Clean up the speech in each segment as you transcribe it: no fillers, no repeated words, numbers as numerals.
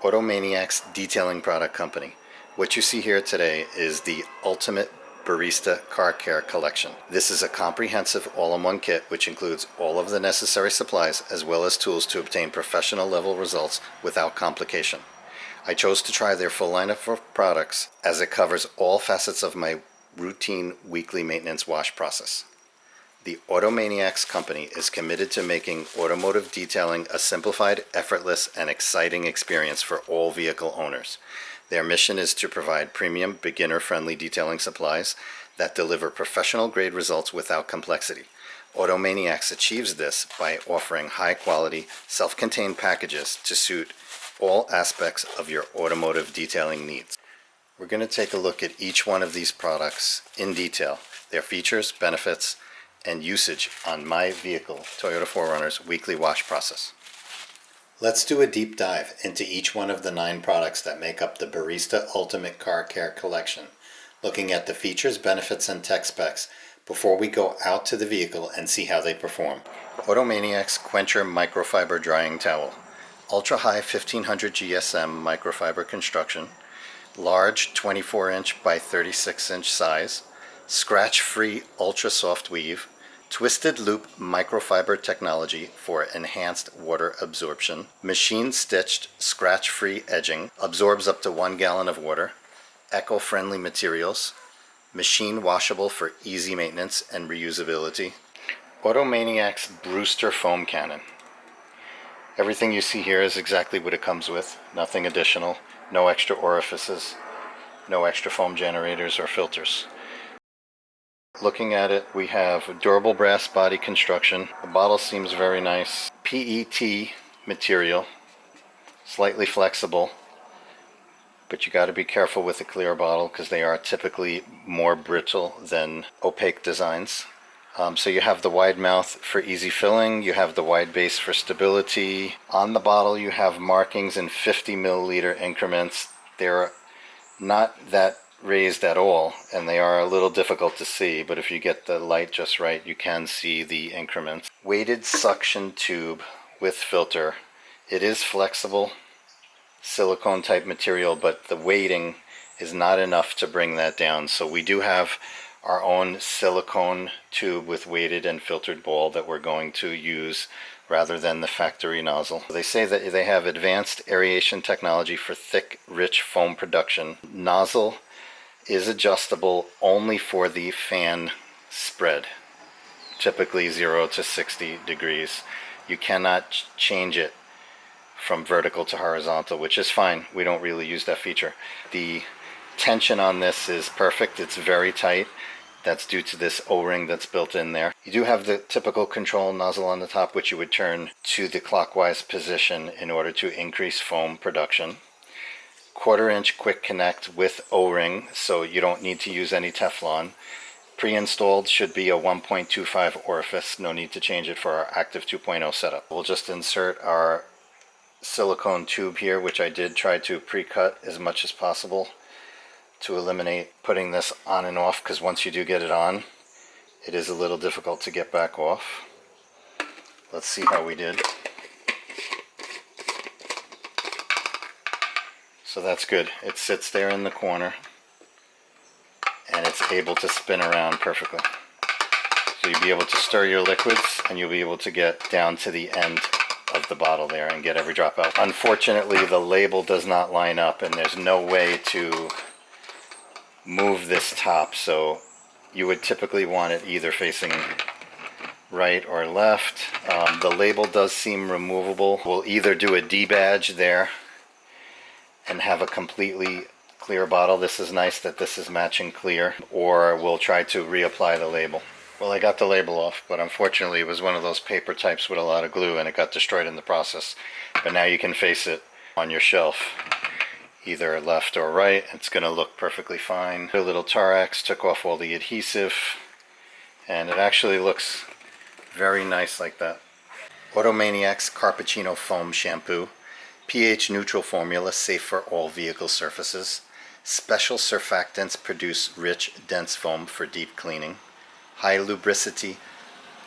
AutoManiacs Detailing Product Company. What you see here today is the Ultimate Barista Car Care Collection. This is a comprehensive all-in-one kit which includes all of the necessary supplies as well as tools to obtain professional level results without complication. I chose to try their full lineup of products as it covers all facets of my routine weekly maintenance wash process. The AutoManiacs company is committed to making automotive detailing a simplified, effortless, and exciting experience for all vehicle owners. Their mission is to provide premium, beginner-friendly detailing supplies that deliver professional-grade results without complexity. AutoManiacs achieves this by offering high-quality, self-contained packages to suit all aspects of your automotive detailing needs. We're going to take a look at each one of these products in detail, their features, benefits, and usage on my vehicle, Toyota 4Runner's weekly wash process. Let's do a deep dive into each one of the 9 products that make up the Barista Ultimate Car Care Collection, looking at the features, benefits, and tech specs before we go out to the vehicle and see how they perform. AutoManiacs Quencher Microfiber Drying Towel. Ultra-high 1500 GSM microfiber construction, large 24-inch by 36-inch size, scratch-free ultra-soft weave, twisted loop microfiber technology for enhanced water absorption, machine-stitched scratch-free edging, absorbs up to 1 gallon of water, eco-friendly materials, machine washable for easy maintenance and reusability. AutoManiacs Brewster Foam Cannon. Everything you see here is exactly what it comes with, nothing additional, no extra orifices, no extra foam generators or filters. Looking at it, we have durable brass body construction. The bottle seems very nice. PET material, slightly flexible, but you got to be careful with a clear bottle because they are typically more brittle than opaque designs. So you have the wide mouth for easy filling, you have the wide base for stability. On the bottle you have markings in 50 milliliter increments. They're not that raised at all, and they are a little difficult to see, but if you get the light just right, you can see the increments. Weighted suction tube with filter. It is flexible, silicone type material, but the weighting is not enough to bring that down. So we do have our own silicone tube with weighted and filtered ball that we're going to use rather than the factory nozzle. They say that they have advanced aeration technology for thick, rich foam production. Nozzle is adjustable only for the fan spread, typically 0 to 60 degrees. You cannot change it from vertical to horizontal, which is fine. We don't really use that feature. The tension on this is perfect. It's very tight. That's due to this O-ring that's built in there. You do have the typical control nozzle on the top, which you would turn to the clockwise position in order to increase foam production. 1/4-inch quick connect with O-ring, so you don't need to use any Teflon. Pre-installed should be a 1.25 orifice. No need to change it for our Active 2.0 setup. We'll just insert our silicone tube here, which I did try to pre-cut as much as possible to eliminate putting this on and off, because once you do get it on, it is a little difficult to get back off. Let's see how we did. So that's good. It sits there in the corner and it's able to spin around perfectly. So you'll be able to stir your liquids and you'll be able to get down to the end of the bottle there and get every drop out. Unfortunately, the label does not line up and there's no way to move this top, so you would typically want it either facing right or left. The label does seem removable. We'll either do a D-badge there and have a completely clear bottle. This is nice that this is matching clear, or we'll try to reapply the label. Well, I got the label off, but unfortunately it was one of those paper types with a lot of glue and it got destroyed in the process. But now you can face it on your shelf, either left or right. It's going to look perfectly fine. A little Tarex took off all the adhesive and it actually looks very nice like that. AutoManiacs Carpuccino Foam Shampoo. pH neutral formula, safe for all vehicle surfaces. Special surfactants produce rich, dense foam for deep cleaning. High lubricity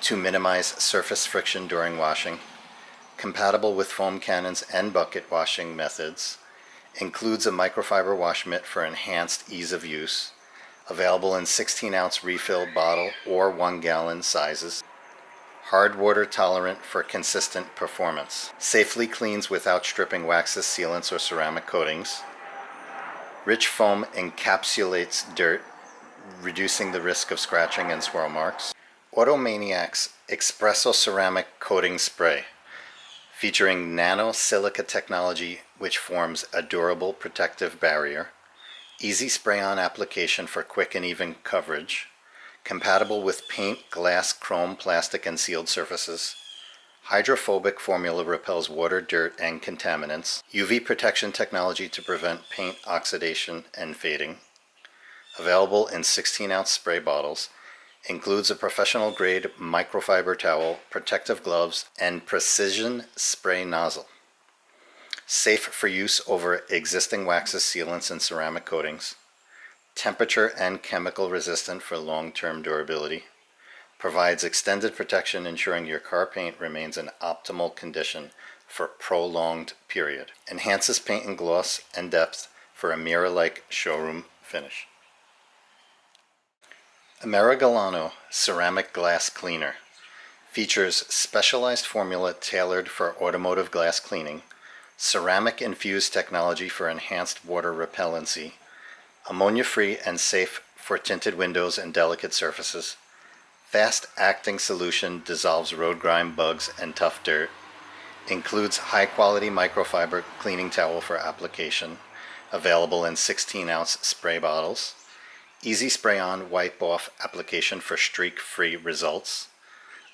to minimize surface friction during washing. Compatible with foam cannons and bucket washing methods. Includes a microfiber wash mitt for enhanced ease of use. Available in 16-ounce refill bottle or 1-gallon sizes. Hard water tolerant for consistent performance. Safely cleans without stripping waxes, sealants, or ceramic coatings. Rich foam encapsulates dirt, reducing the risk of scratching and swirl marks. AutoManiacs Espresso Ceramic Coating Spray, featuring nano-silica technology which forms a durable protective barrier. Easy spray-on application for quick and even coverage. Compatible with paint, glass, chrome, plastic, and sealed surfaces. Hydrophobic formula repels water, dirt, and contaminants. UV protection technology to prevent paint oxidation and fading. Available in 16-ounce spray bottles. Includes a professional-grade microfiber towel, protective gloves, and precision spray nozzle. Safe for use over existing waxes, sealants, and ceramic coatings. Temperature and chemical resistant for long-term durability. Provides extended protection, ensuring your car paint remains in optimal condition for a prolonged period. Enhances paint and gloss and depth for a mirror-like showroom finish. Amerigalano Ceramic Glass Cleaner features specialized formula tailored for automotive glass cleaning, ceramic-infused technology for enhanced water repellency, ammonia-free and safe for tinted windows and delicate surfaces, fast-acting solution dissolves road grime, bugs, and tough dirt, includes high-quality microfiber cleaning towel for application, available in 16-ounce spray bottles, easy spray-on, wipe-off application for streak-free results,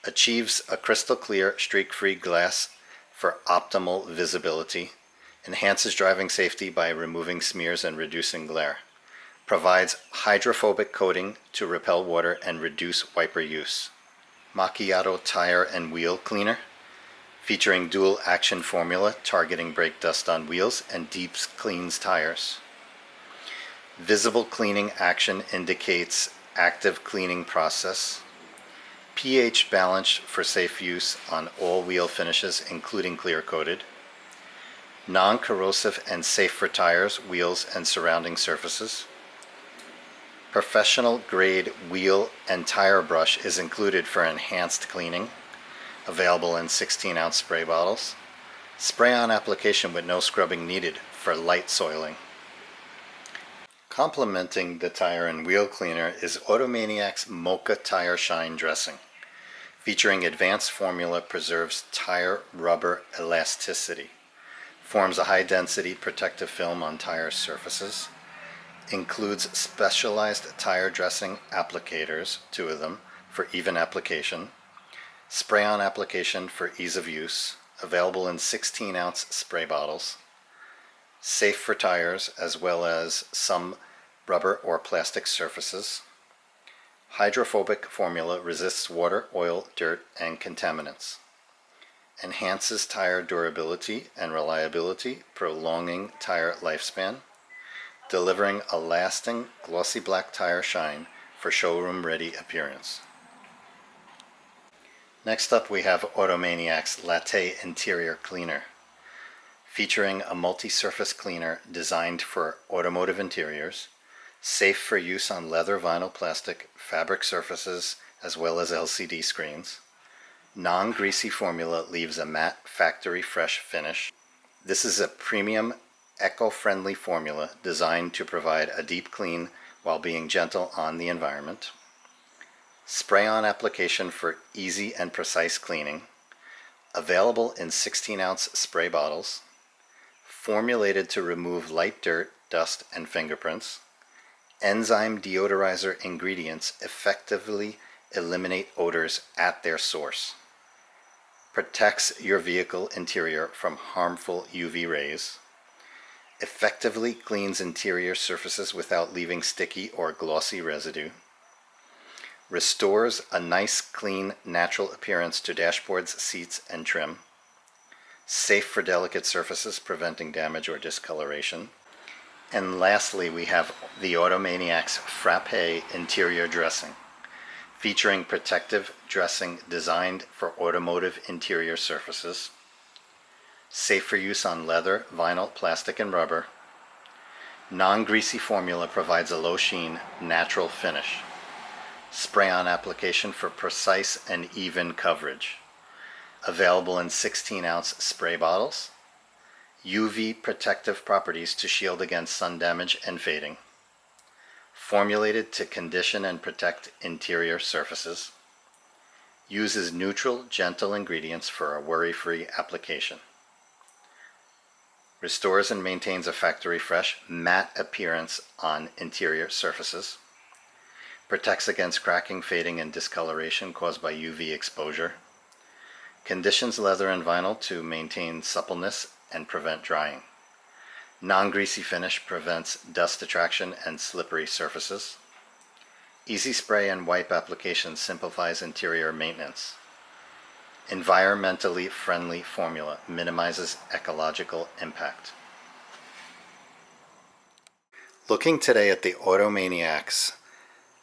achieves a crystal-clear streak-free glass for optimal visibility, enhances driving safety by removing smears and reducing glare, provides hydrophobic coating to repel water and reduce wiper use. Macchiato Tire and Wheel Cleaner, featuring dual action formula targeting brake dust on wheels and deep cleans tires. Visible cleaning action indicates active cleaning process. pH balance for safe use on all wheel finishes, including clear coated. Non-corrosive and safe for tires, wheels, and surrounding surfaces. Professional grade wheel and tire brush is included for enhanced cleaning. Available in 16-ounce spray bottles. Spray-on application with no scrubbing needed for light soiling. Complementing the tire and wheel cleaner is AutoManiacs Mocha Tire Shine Dressing, featuring advanced formula preserves tire rubber elasticity, forms a high-density protective film on tire surfaces, includes specialized tire dressing applicators, 2 of them, for even application, spray-on application for ease of use, available in 16-ounce spray bottles, safe for tires as well as some rubber or plastic surfaces. Hydrophobic formula resists water, oil, dirt, and contaminants. Enhances tire durability and reliability, prolonging tire lifespan, delivering a lasting glossy black tire shine for showroom-ready appearance. Next up we have AutoManiacs Latte Interior Cleaner, featuring a multi-surface cleaner designed for automotive interiors, safe for use on leather, vinyl, plastic, fabric surfaces, as well as LCD screens. Non-greasy formula leaves a matte, factory-fresh finish. This is a premium, eco-friendly formula designed to provide a deep clean while being gentle on the environment. Spray-on application for easy and precise cleaning. Available in 16-ounce spray bottles. Formulated to remove light dirt, dust, and fingerprints. Enzyme deodorizer ingredients effectively eliminate odors at their source. Protects your vehicle interior from harmful UV rays. Effectively cleans interior surfaces without leaving sticky or glossy residue. Restores a nice, clean, natural appearance to dashboards, seats, and trim. Safe for delicate surfaces, preventing damage or discoloration. And lastly, we have the AutoManiacs Frappe Interior Dressing, featuring protective dressing designed for automotive interior surfaces, safe for use on leather, vinyl, plastic, and rubber, Non-greasy formula provides a low sheen, natural finish. Spray-on application for precise and even coverage. Available in 16-ounce spray bottles. UV protective properties to shield against sun damage and fading. Formulated to condition and protect interior surfaces. Uses neutral, gentle ingredients for a worry-free application. Restores and maintains a factory fresh, matte appearance on interior surfaces. Protects against cracking, fading, and discoloration caused by UV exposure. Conditions leather and vinyl to maintain suppleness and prevent drying. Non-greasy finish prevents dust attraction and slippery surfaces. Easy spray and wipe application simplifies interior maintenance. Environmentally friendly formula minimizes ecological impact. Looking today at the AutoManiacs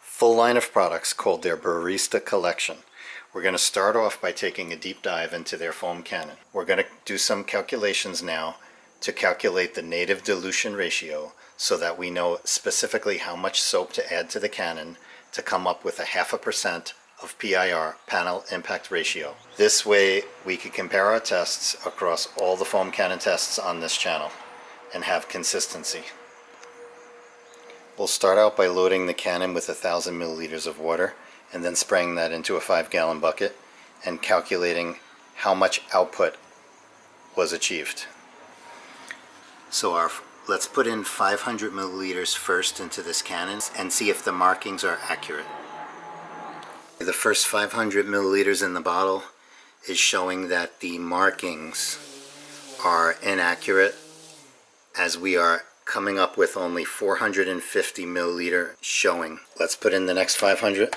full line of products called their Barista collection. We're going to start off by taking a deep dive into their foam cannon. We're going to do some calculations now to calculate the native dilution ratio so that we know specifically how much soap to add to the cannon to come up with a 0.5% of PIR, panel impact ratio. This way we can compare our tests across all the foam cannon tests on this channel and have consistency. We'll start out by loading the cannon with 1,000 milliliters of water and then spraying that into a 5-gallon bucket and calculating how much output was achieved. So let's put in 500 milliliters first into this cannon and see if the markings are accurate. The first 500 milliliters in the bottle is showing that the markings are inaccurate, as we are coming up with only 450 milliliter showing. Let's put in the next 500.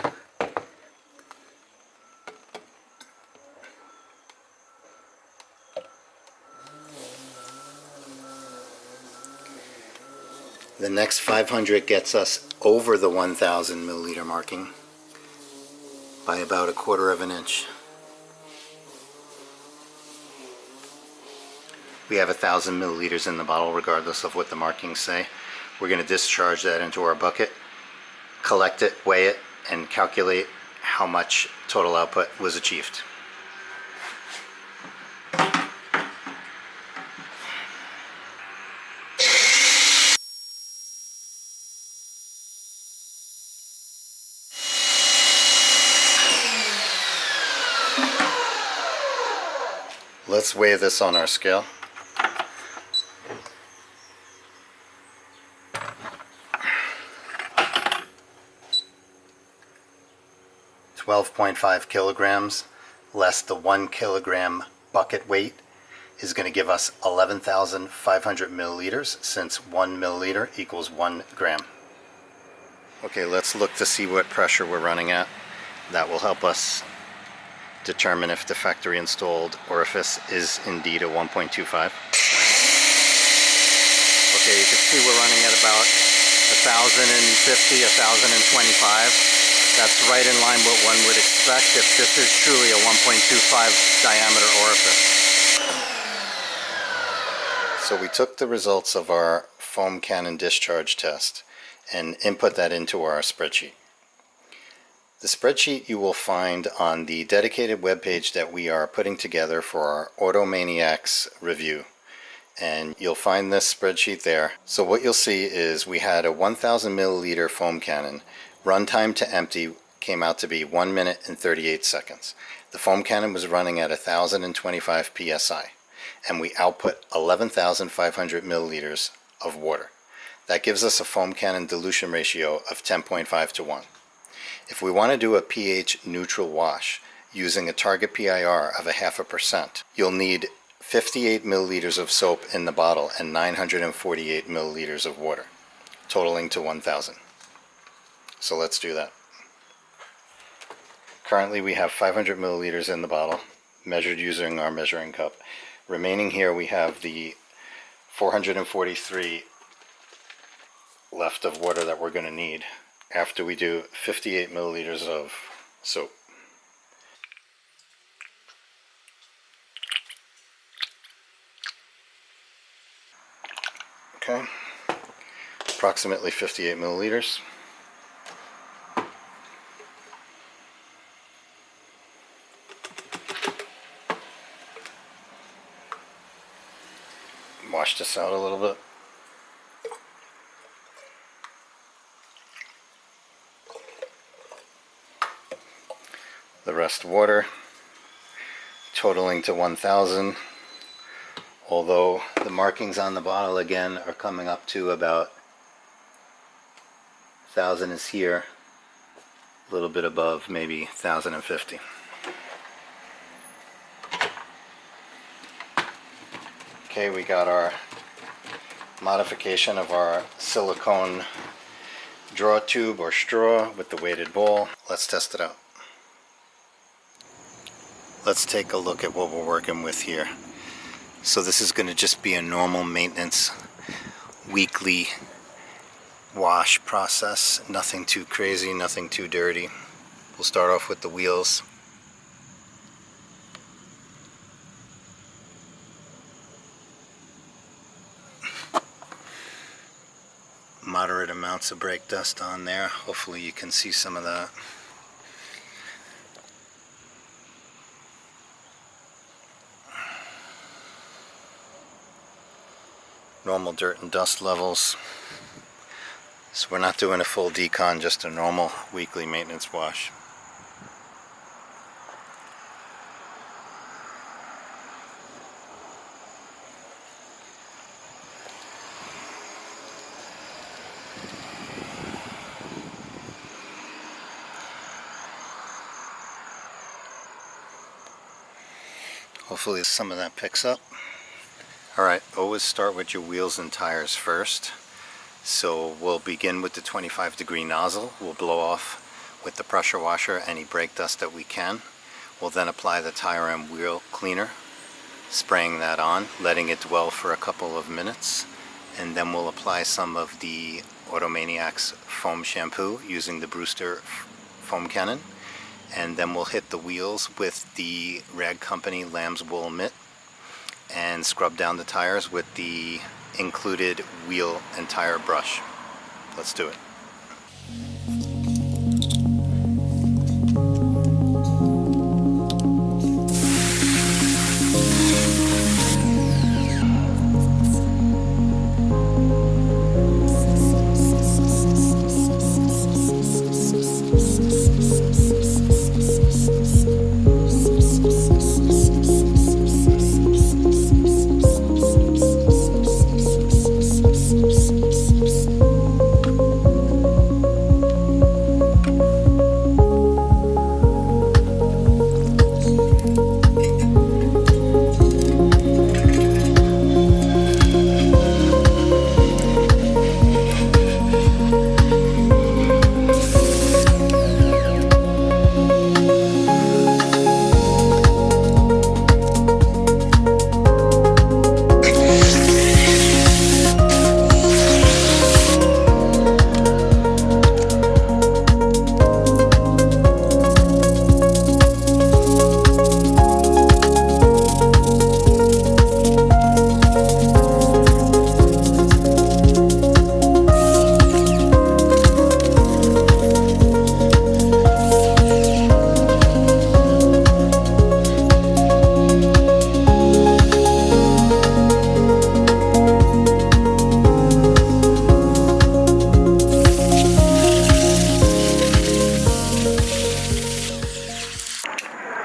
The next 500 gets us over the 1,000 milliliter marking by about 1/4 of an inch. We have 1,000 milliliters in the bottle regardless of what the markings say. We're going to discharge that into our bucket, collect it, weigh it, and calculate how much total output was achieved. Let's weigh this on our scale. .5 kilograms less the 1 kilogram bucket weight is going to give us 11,500 milliliters, since 1 milliliter equals 1 gram. Okay, let's look to see what pressure we're running at. That will help us determine if the factory installed orifice is indeed a 1.25. Okay, you can see we're running at about 1,050, 1,025. That's right in line what one would expect if this is truly a 1.25 diameter orifice. So we took the results of our foam cannon discharge test and input that into our spreadsheet. The spreadsheet you will find on the dedicated webpage that we are putting together for our AutoManiacs review. And you'll find this spreadsheet there. So what you'll see is we had a 1,000 milliliter foam cannon. Runtime to empty came out to be 1 minute and 38 seconds. The foam cannon was running at 1,025 psi, and we output 11,500 milliliters of water. That gives us a foam cannon dilution ratio of 10.5 to 1. If we want to do a pH neutral wash using a target PIR of 0.5%, you'll need 58 milliliters of soap in the bottle and 948 milliliters of water, totaling to 1,000. So let's do that. Currently we have 500 milliliters in the bottle, measured using our measuring cup. Remaining here we have the 443 left of water that we're going to need after we do 58 milliliters of soap. Okay, approximately 58 milliliters. Wash this out a little bit. The rest water, totaling to 1,000. Although the markings on the bottle again are coming up to about 1,000 is here, a little bit above, maybe 1,050. Okay, we got our modification of our silicone draw tube or straw with the weighted ball. Let's test it out. Let's take a look at what we're working with here. So this is going to just be a normal maintenance weekly wash process. Nothing too crazy, nothing too dirty. We'll start off with the wheels. Moderate amounts of brake dust on there. Hopefully you can see some of that. Normal dirt and dust levels. So we're not doing a full decon, just a normal weekly maintenance wash. Hopefully some of that picks up. Alright, always start with your wheels and tires first. So we'll begin with the 25-degree nozzle. We'll blow off with the pressure washer any brake dust that we can. We'll then apply the tire and wheel cleaner, spraying that on, letting it dwell for a couple of minutes, and then we'll apply some of the AutoManiacs foam shampoo using the Brewster foam cannon, and then we'll hit the wheels with the Rag Company lamb's wool mitt and scrub down the tires with the included wheel and tire brush. Let's do it.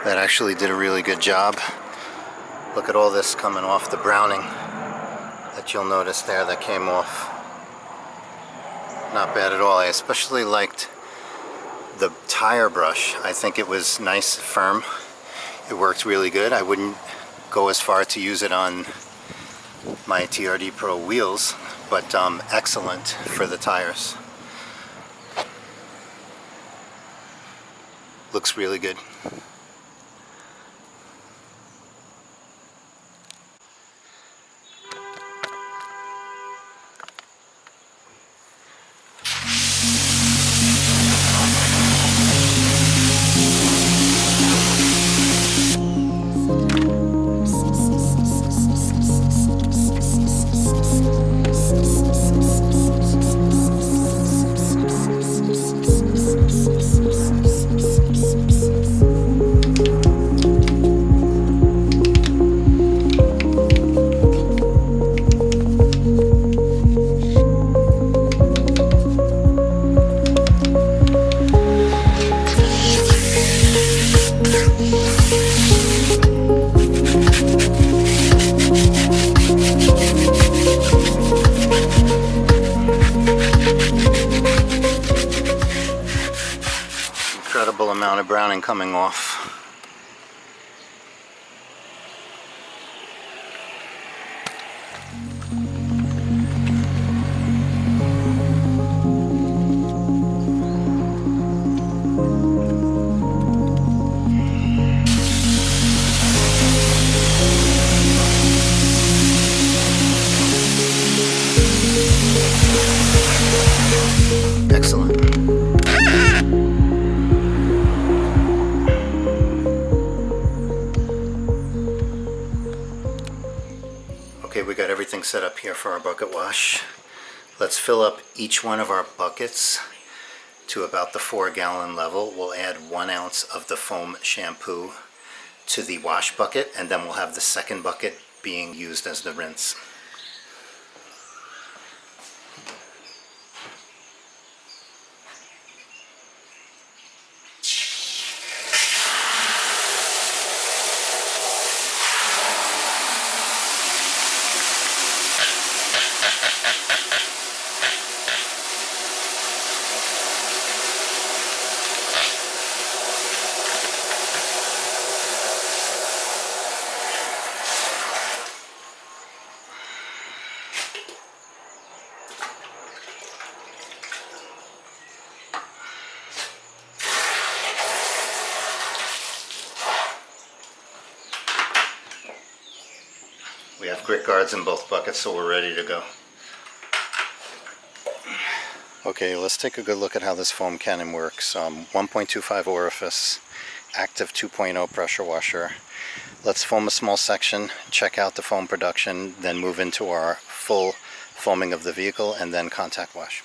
That actually did a really good job. Look at all this coming off the browning that you'll notice there that came off. Not bad at all. I especially liked the tire brush. I think it was nice, firm. It worked really good. I wouldn't go as far to use it on my TRD Pro wheels, but excellent for the tires. Looks really good. amount of browning coming off. Excellent. Okay, we got everything set up here for our bucket wash. Let's fill up each one of our buckets to about the 4-gallon level. We'll add 1 ounce of the foam shampoo to the wash bucket, and then we'll have the second bucket being used as the rinse. We have grit guards in both buckets, so we're ready to go. Okay, let's take a good look at how this foam cannon works. 1.25 orifice, active 2.0 pressure washer. Let's foam a small section, check out the foam production, then move into our full foaming of the vehicle, and then contact wash.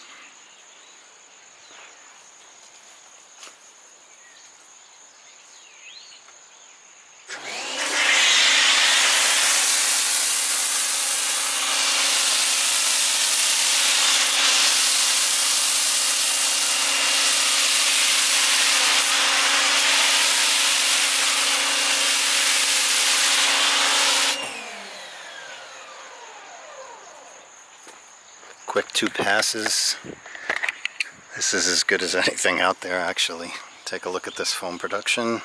Quick 2 passes. This is as good as anything out there, actually. Take a look at this foam production.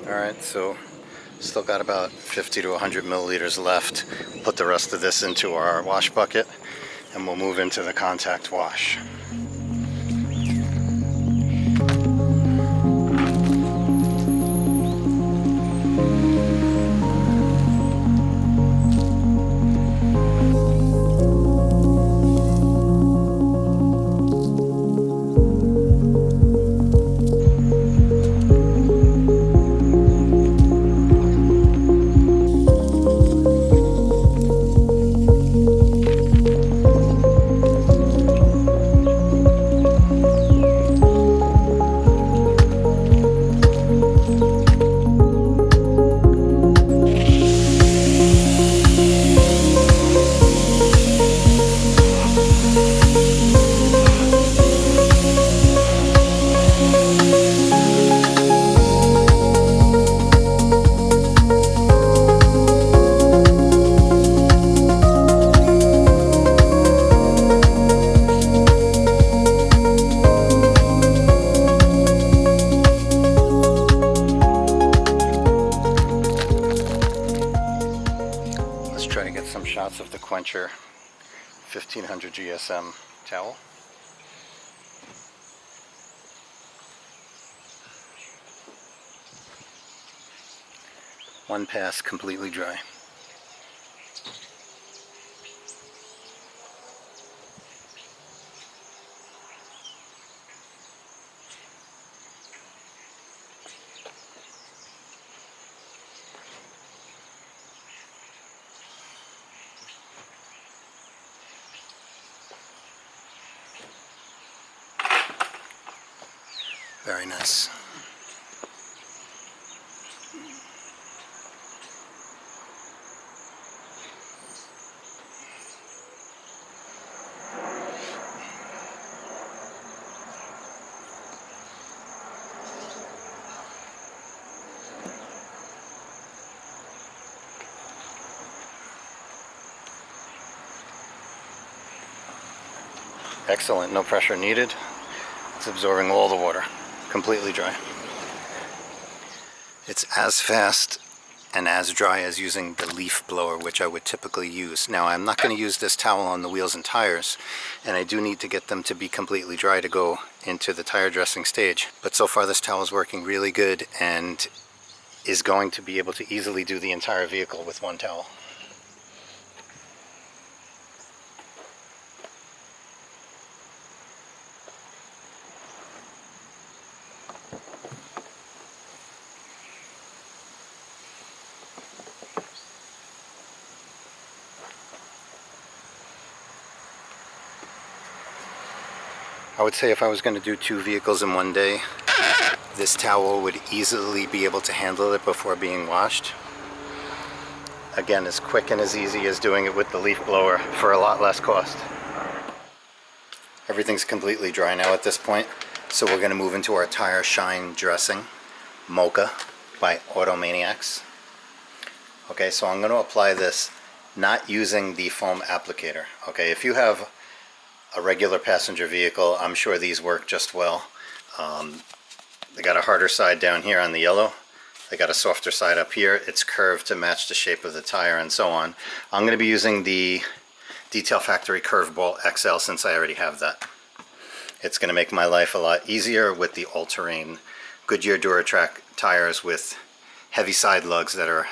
Alright, so still got about 50 to 100 milliliters left. Put the rest of this into our wash bucket and we'll move into the contact wash. 1500 GSM towel. One pass, completely dry. Very nice. Excellent, no pressure needed. It's absorbing all the water, completely dry. It's as fast and as dry as using the leaf blower, which I would typically use. Now, I'm not going to use this towel on the wheels and tires, and I do need to get them to be completely dry to go into the tire dressing stage. But so far this towel is working really good and is going to be able to easily do the entire vehicle with one towel. I would say if I was going to do 2 vehicles in one day, this towel would easily be able to handle it before being washed. Again, as quick and as easy as doing it with the leaf blower for a lot less cost. Everything's completely dry now at this point, so we're going to move into our tire shine dressing, Mocha by AutoManiacs. Okay, so I'm going to apply this not using the foam applicator. Okay, if you have a regular passenger vehicle, I'm sure these work just well. They got a harder side down here on the yellow. They got a softer side up here. It's curved to match the shape of the tire and so on. I'm going to be using the Detail Factory Curve Ball XL since I already have that. It's going to make my life a lot easier with the all-terrain Goodyear Duratrack tires with heavy side lugs that are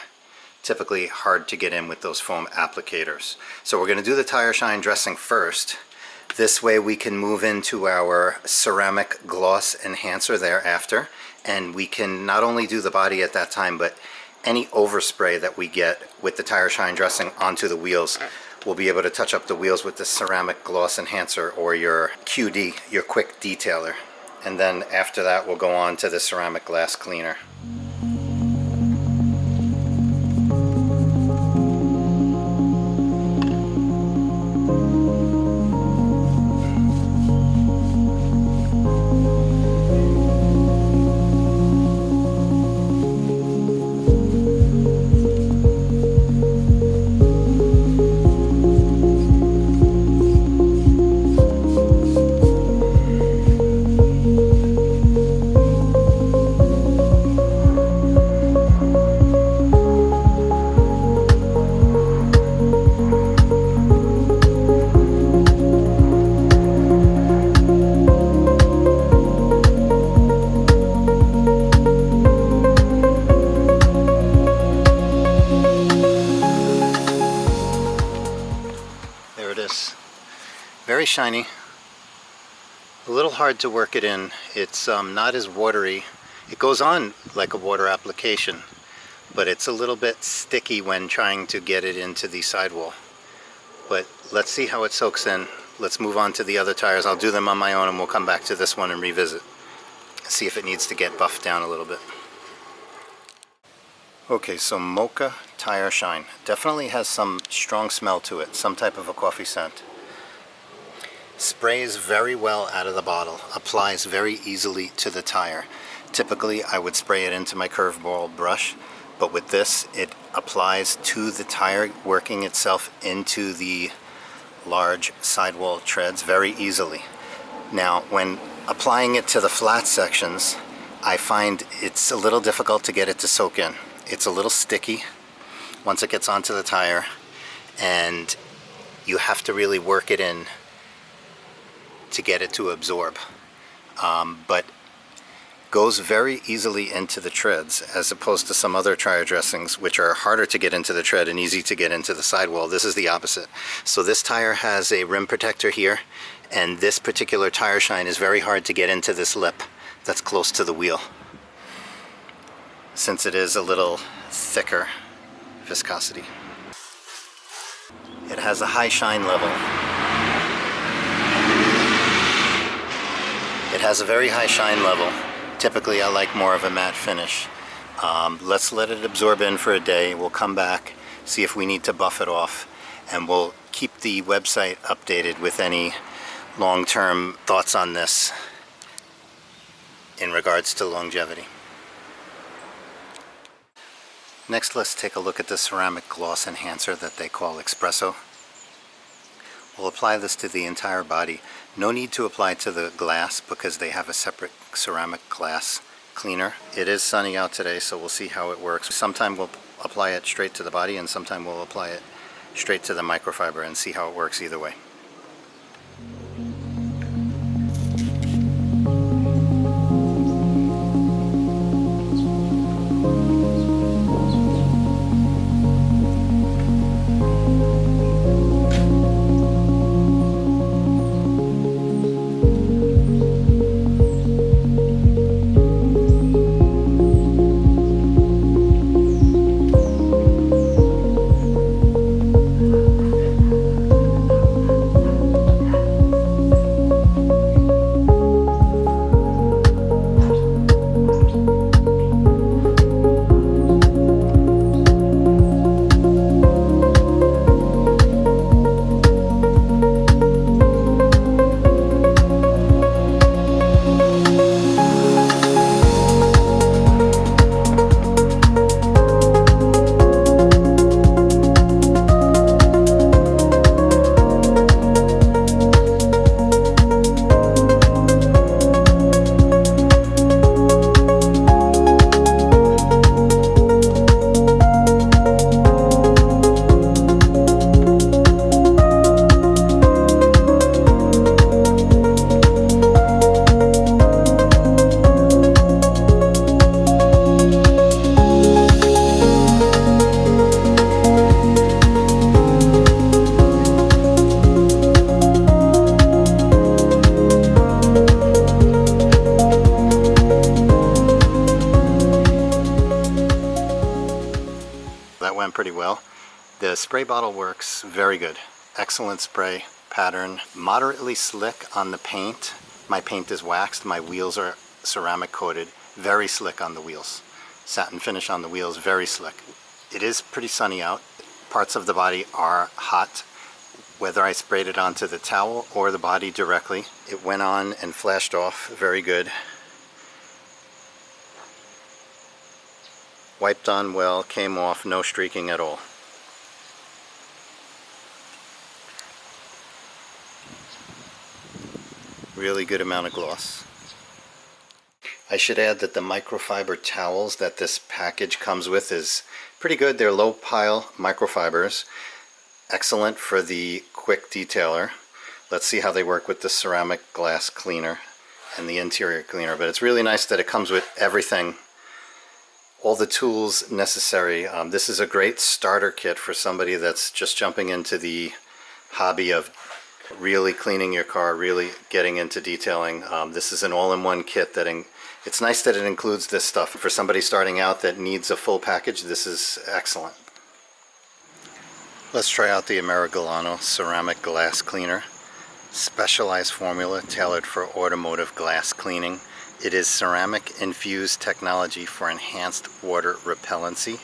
typically hard to get in with those foam applicators. So we're going to do the tire shine dressing first. This way we can move into our ceramic gloss enhancer thereafter, and we can not only do the body at that time, but any overspray that we get with the tire shine dressing onto the wheels, we'll be able to touch up the wheels with the ceramic gloss enhancer or your QD, your quick detailer. And then after that we'll go on to the ceramic glass cleaner. Very shiny, a little hard to work it in. It's not as watery. It goes on like a water application, but it's a little bit sticky when trying to get it into the sidewall. But let's see how it soaks in. Let's move on to the other tires. I'll do them on my own and we'll come back to this one and revisit. See if it needs to get buffed down a little bit. Okay, so Mocha Tire Shine definitely has some strong smell to it, some type of a coffee scent. Sprays very well out of the bottle, applies very easily to the tire. Typically I would spray it into my curveball brush, but with this it applies to the tire, working itself into the large sidewall treads very easily. Now when applying it to the flat sections, I find it's a little difficult to get it to soak in. It's a little sticky once it gets onto the tire, and you have to really work it in to get it to absorb. But goes very easily into the treads, as opposed to some other tire dressings which are harder to get into the tread and easy to get into the sidewall. This is the opposite. So this tire has a rim protector here, and this particular tire shine is very hard to get into this lip that's close to the wheel, since it is a little thicker viscosity. It has a high shine level. It has a very high shine level. Typically I like more of a matte finish. Let's let it absorb in for a day. We'll come back, see if we need to buff it off, and we'll keep the website updated with any long-term thoughts on this in regards to longevity. Next, let's take a look at the ceramic gloss enhancer that they call Espresso. We'll apply this to the entire body. No need to apply to the glass because they have a separate ceramic glass cleaner. It is sunny out today, so we'll see how it works. Sometime we'll apply it straight to the body, and sometime we'll apply it straight to the microfiber and see how it works either way. Pretty well. The spray bottle works very good. Excellent spray pattern. Moderately slick on the paint. My paint is waxed. My wheels are ceramic coated. Very slick on the wheels. Satin finish on the wheels. Very slick. It is pretty sunny out. Parts of the body are hot. Whether I sprayed it onto the towel or the body directly, it went on and flashed off. Very good. Wiped on well, came off, no streaking at all. Really good amount of gloss. I should add that the microfiber towels that this package comes with is pretty good. They're low pile microfibers. Excellent for the quick detailer. Let's see how they work with the ceramic glass cleaner and the interior cleaner. But it's really nice that it comes with everything, all the tools necessary. This is a great starter kit for somebody that's just jumping into the hobby of really cleaning your car, really getting into detailing. This is an all-in-one kit that it's nice that it includes this stuff. For somebody starting out that needs a full package, this is excellent. Let's try out the Amerigolano ceramic glass cleaner. Specialized formula tailored for automotive glass cleaning. It is ceramic infused technology for enhanced water repellency.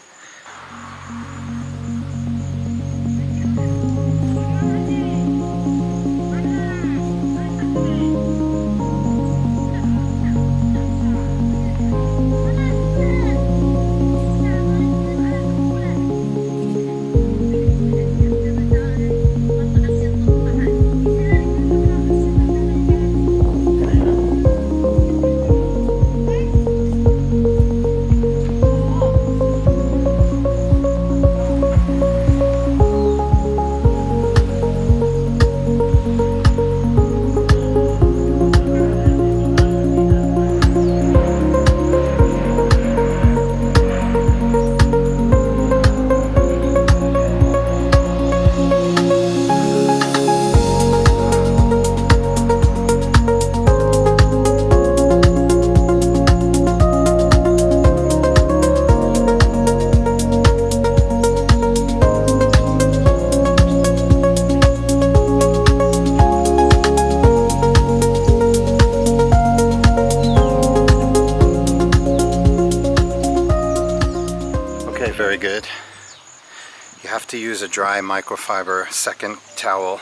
a dry microfiber second towel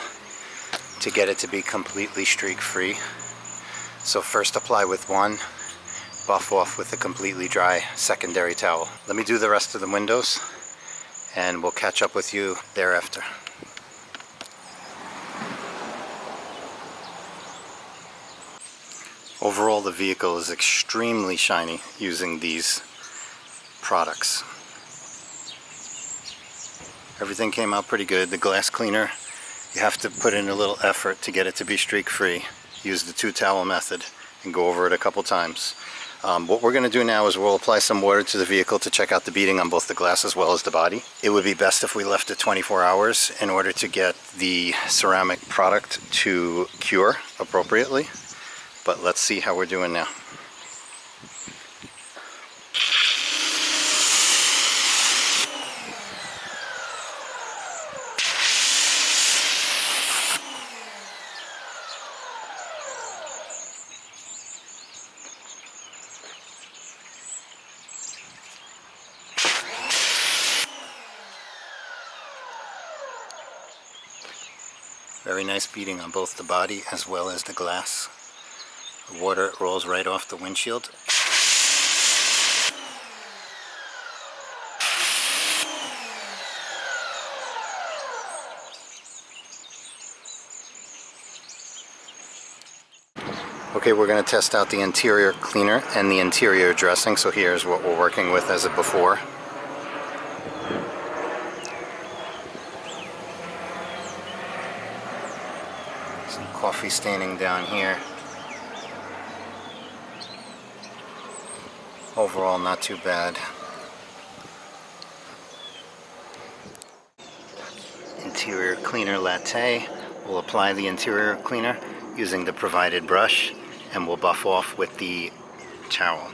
to get it to be completely streak free. So first apply with one, buff off with a completely dry secondary towel. Let me do the rest of the windows and we'll catch up with you thereafter. Overall, the vehicle is extremely shiny using these products. Everything came out pretty good. The glass cleaner, you have to put in a little effort to get it to be streak free. Use the 2-towel method and go over it a couple times. What we're going to do now is we'll apply some water to the vehicle to check out the beading on both the glass as well as the body. It would be best if we left it 24 hours in order to get the ceramic product to cure appropriately. But let's see how we're doing now. Very nice beading on both the body as well as the glass. The water rolls right off the windshield. Okay, we're going to test out the interior cleaner and the interior dressing. So here's what we're working with as of before. Some coffee staining down here. Overall, not too bad. Interior cleaner latte. We'll apply the interior cleaner using the provided brush and we'll buff off with the towel.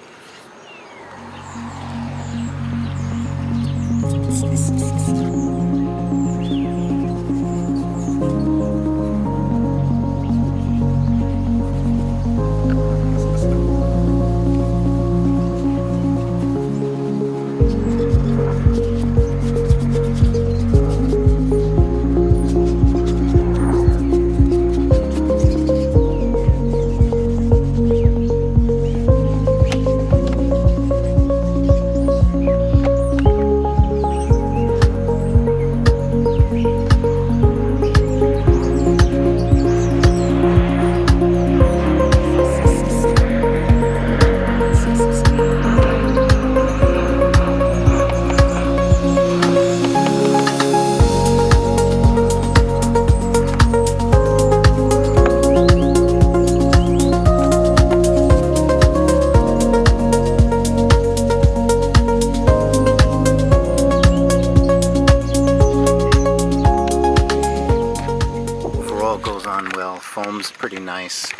Foam's pretty nice.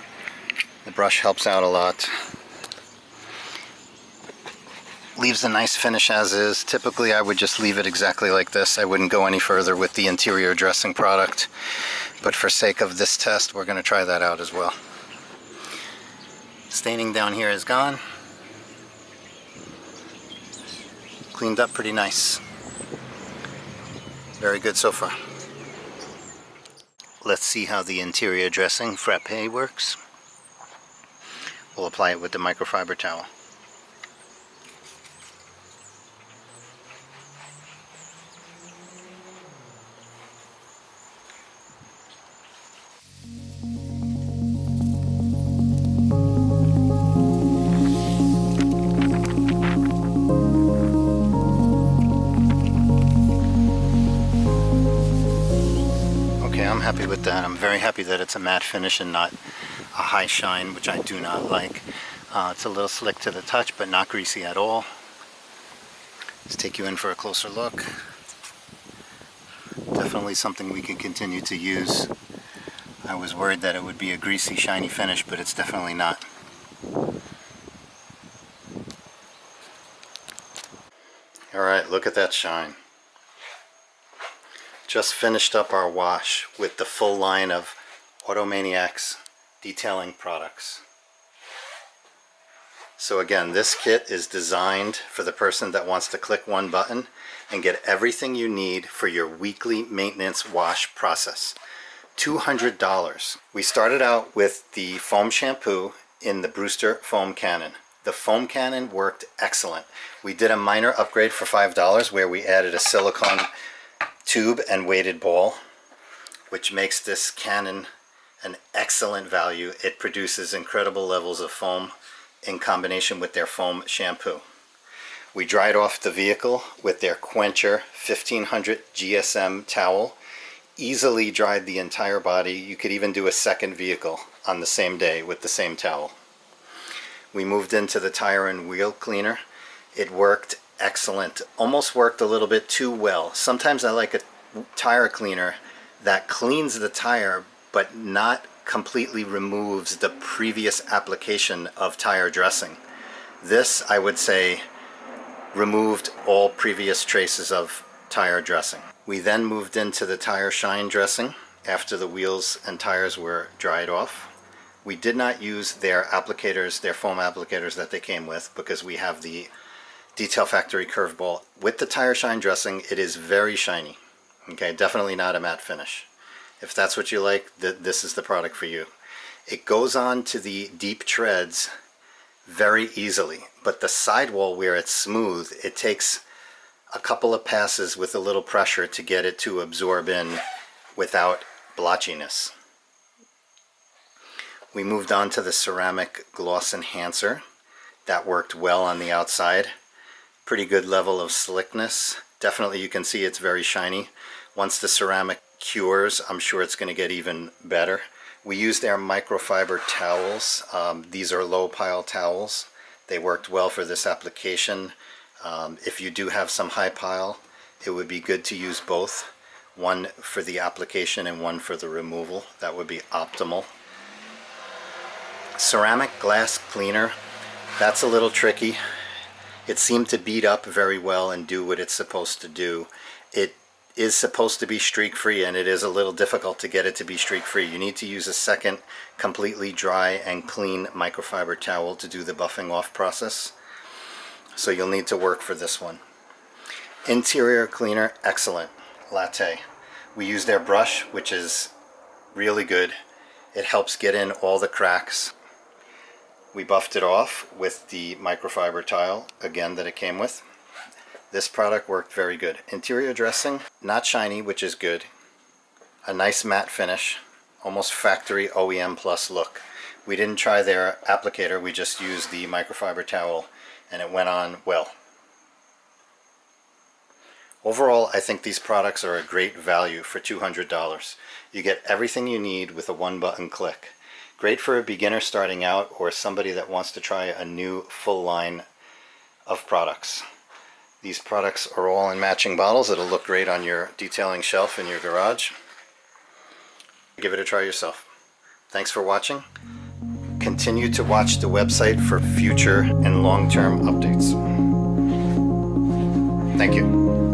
The brush helps out a lot. Leaves a nice finish as is. Typically I would just leave it exactly like this. I wouldn't go any further with the interior dressing product. But for sake of this test, we're going to try that out as well. Staining down here is gone. Cleaned up pretty nice. Very good so far. Let's see how the interior dressing frappe works. We'll apply it with the microfiber towel. I'm happy with that. I'm very happy that it's a matte finish and not a high shine, which I do not like. It's a little slick to the touch, but not greasy at all. Let's take you in for a closer look. Definitely something we can continue to use. I was worried that it would be a greasy, shiny finish, but it's definitely not. Alright, look at that shine. Just finished up our wash with the full line of AutoManiacs detailing products. So again, this kit is designed for the person that wants to click one button and get everything you need for your weekly maintenance wash process. $200. We started out with the foam shampoo in the Brewster foam cannon. The foam cannon worked excellent. We did a minor upgrade for $5 where we added a silicone tube and weighted ball, which makes this cannon an excellent value. It produces incredible levels of foam in combination with their foam shampoo. We dried off the vehicle with their Quencher 1500 GSM towel. Easily dried the entire body. You could even do a second vehicle on the same day with the same towel. We moved into the tire and wheel cleaner. It worked excellent. Almost worked a little bit too well. Sometimes I like a tire cleaner that cleans the tire but not completely removes the previous application of tire dressing. This, I would say, removed all previous traces of tire dressing. We then moved into the tire shine dressing after the wheels and tires were dried off. We did not use their applicators, their foam applicators that they came with, because we have the Detail Factory curve ball. With the tire shine dressing, it is very shiny. Okay, definitely not a matte finish. If that's what you like, this is the product for you. It goes on to the deep treads very easily, but the sidewall where it's smooth, it takes a couple of passes with a little pressure to get it to absorb in without blotchiness. We moved on to the ceramic gloss enhancer. That worked well on the outside. Pretty good level of slickness. Definitely you can see it's very shiny. Once the ceramic cures, I'm sure it's going to get even better. We used our microfiber towels. These are low pile towels. They worked well for this application. If you do have some high pile, it would be good to use both. One for the application and one for the removal. That would be optimal. Ceramic glass cleaner, that's a little tricky. It seemed to beat up very well and do what it's supposed to do. It is supposed to be streak free, and it is a little difficult to get it to be streak free. You need to use a second completely dry and clean microfiber towel to do the buffing off process. So you'll need to work for this one. Interior cleaner, excellent. Latte. We use their brush, which is really good. It helps get in all the cracks. We buffed it off with the microfiber tile, again, that it came with. This product worked very good. Interior dressing, not shiny, which is good. A nice matte finish, almost factory OEM plus look. We didn't try their applicator, we just used the microfiber towel, and it went on well. Overall, I think these products are a great value for $200. You get everything you need with a one-button click. Great for a beginner starting out or somebody that wants to try a new full line of products. These products are all in matching bottles. It'll look great on your detailing shelf in your garage. Give it a try yourself. Thanks for watching. Continue to watch the website for future and long-term updates. Thank you.